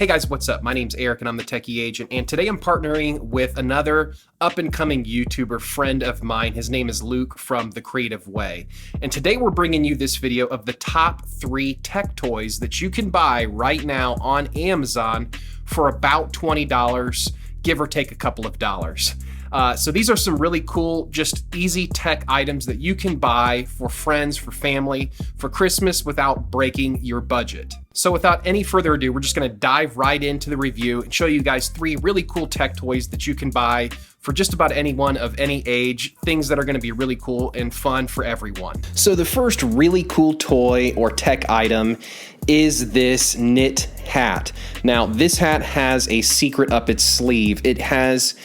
Hey guys, what's up? My name's Eric and I'm the Techy Agent, and today I'm partnering with another up-and-coming YouTuber friend of mine. His name is Luke from The Creative Way. And today we're bringing you this video of the top 3 tech toys that you can buy right now on Amazon for about $20, give or take a couple of dollars. So these are some really cool, just easy tech items that you can buy for friends, for family, for Christmas without breaking your budget. So without any further ado, we're just gonna dive right into the review and show you guys 3 really cool tech toys that you can buy for just about anyone of any age, things that are gonna be really cool and fun for everyone. So the first really cool toy or tech item is this knit hat. Now this hat has a secret up its sleeve. It has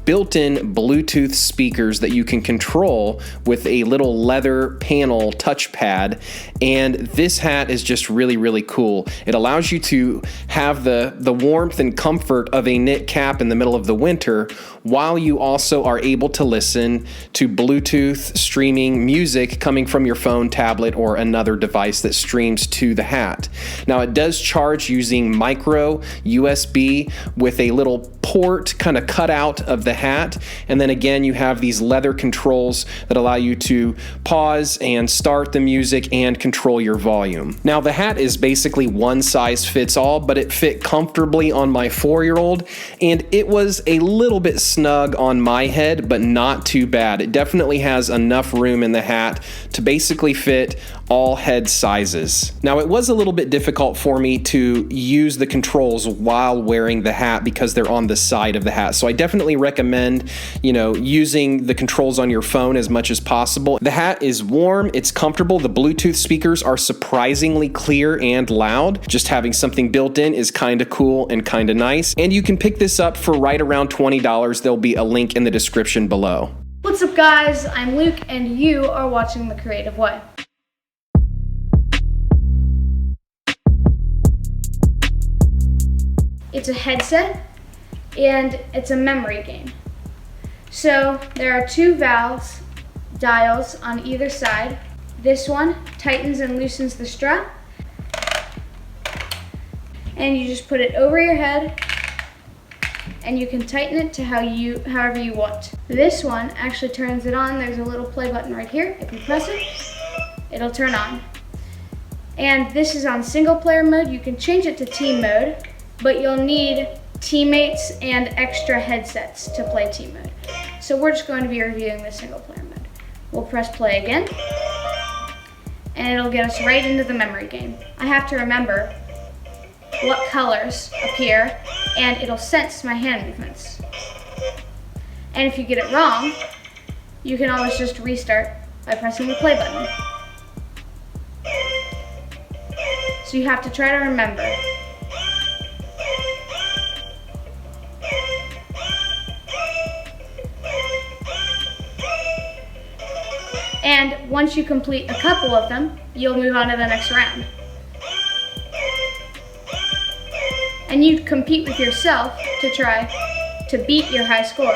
built-in Bluetooth speakers that you can control with a little leather panel touchpad, and this hat is just really cool. It allows you to have the warmth and comfort of a knit cap in the middle of the winter, while you also are able to listen to Bluetooth streaming music coming from your phone, tablet, or another device that streams to the hat. Now it does charge using micro USB with a little port kind of cut out of the hat, and then again you have these leather controls that allow you to pause and start the music and control your volume. Now the hat is basically one size fits all, but it fit comfortably on my 4-year-old, and it was a little bit snug on my head, but not too bad. It definitely has enough room in the hat to basically fit all head sizes. Now it was a little bit difficult for me to use the controls while wearing the hat because they're on the side of the hat. So I definitely recommend, using the controls on your phone as much as possible. The hat is warm, it's comfortable. The Bluetooth speakers are surprisingly clear and loud. Just having something built in is kind of cool and kind of nice. And you can pick this up for right around $20. There'll be a link in the description below. What's up guys, I'm Luke and you are watching The Creative Way. It's a headset and it's a memory game. So there are 2 valves, dials on either side. This one tightens and loosens the strap, and you just put it over your head and you can tighten it to however you want. This one actually turns it on. There's a little play button right here. If you press it, it'll turn on. And this is on single player mode. You can change it to team mode, but you'll need teammates and extra headsets to play team mode. So we're just going to be reviewing the single player mode. We'll press play again, and it'll get us right into the memory game. I have to remember what colors appear, and it'll sense my hand movements. And if you get it wrong, you can always just restart by pressing the play button. So you have to try to remember. And once you complete a couple of them, you'll move on to the next round. And you compete with yourself to try to beat your high score.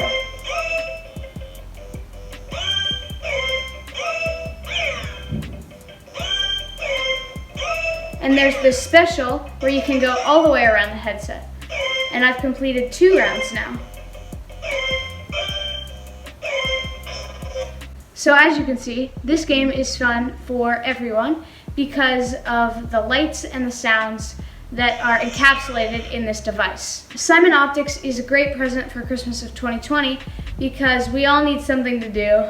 And there's this special where you can go all the way around the headset. And I've completed 2 rounds now. So as you can see, this game is fun for everyone because of the lights and the sounds that are encapsulated in this device. Simon Optix is a great present for Christmas of 2020 because we all need something to do,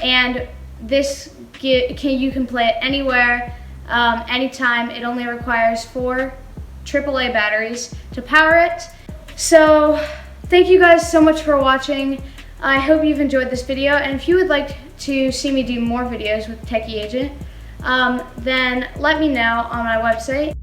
and this you can play it anywhere, anytime. It only requires 4 AAA batteries to power it. So thank you guys so much for watching. I hope you've enjoyed this video, and if you would like to see me do more videos with Techy Agent, then let me know on my website.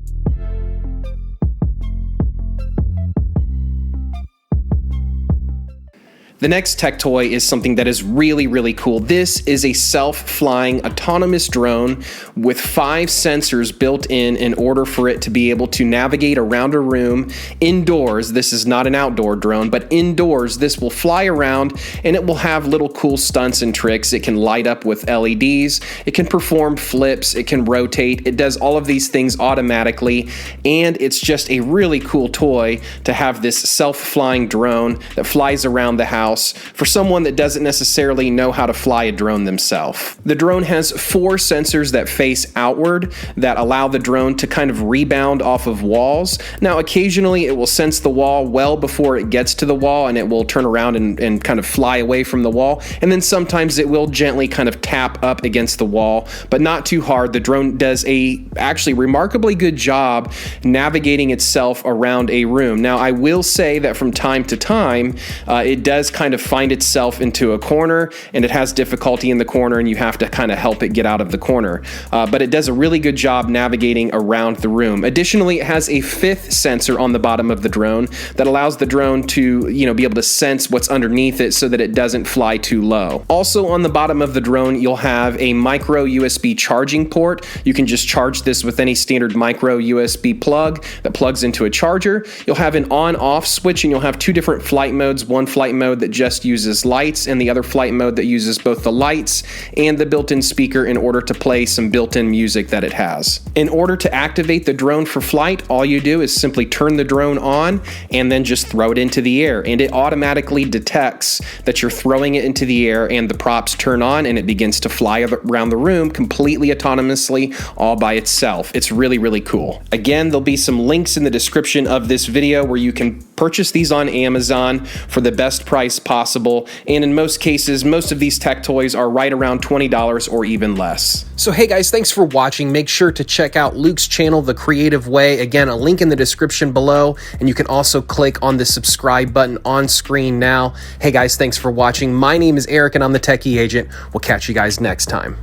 The next tech toy is something that is really, really cool. This is a self-flying autonomous drone with 5 sensors built in order for it to be able to navigate around a room indoors. This is not an outdoor drone, but indoors this will fly around and it will have little cool stunts and tricks. It can light up with LEDs, it can perform flips, it can rotate, it does all of these things automatically, and it's just a really cool toy to have this self-flying drone that flies around the house for someone that doesn't necessarily know how to fly a drone themselves. The drone has 4 sensors that face outward that allow the drone to kind of rebound off of walls. Now, occasionally it will sense the wall well before it gets to the wall and it will turn around and kind of fly away from the wall. And then sometimes it will gently kind of tap up against the wall, but not too hard. The drone does a actually remarkably good job navigating itself around a room. Now, I will say that from time to time, it does kind of find itself into a corner and it has difficulty in the corner and you have to kind of help it get out of the corner. But it does a really good job navigating around the room. Additionally, it has a 5th sensor on the bottom of the drone that allows the drone to, be able to sense what's underneath it so that it doesn't fly too low. Also on the bottom of the drone, you'll have a micro USB charging port. You can just charge this with any standard micro USB plug that plugs into a charger. You'll have an on-off switch and you'll have 2 different flight modes. One flight mode that just uses lights and the other flight mode that uses both the lights and the built-in speaker in order to play some built-in music that it has. In order to activate the drone for flight, all you do is simply turn the drone on and then just throw it into the air, and it automatically detects that you're throwing it into the air and the props turn on and it begins to fly around the room completely autonomously all by itself. It's really, really cool. Again, there'll be some links in the description of this video where you can purchase these on Amazon for the best price possible, and in most cases, most of these tech toys are right around $20 or even less. So hey guys, thanks for watching. Make sure to check out Luke's channel, The Creative Way. Again, a link in the description below, and you can also click on the subscribe button on screen now. Hey guys, thanks for watching. My name is Eric and I'm the Techie Agent. We'll catch you guys next time.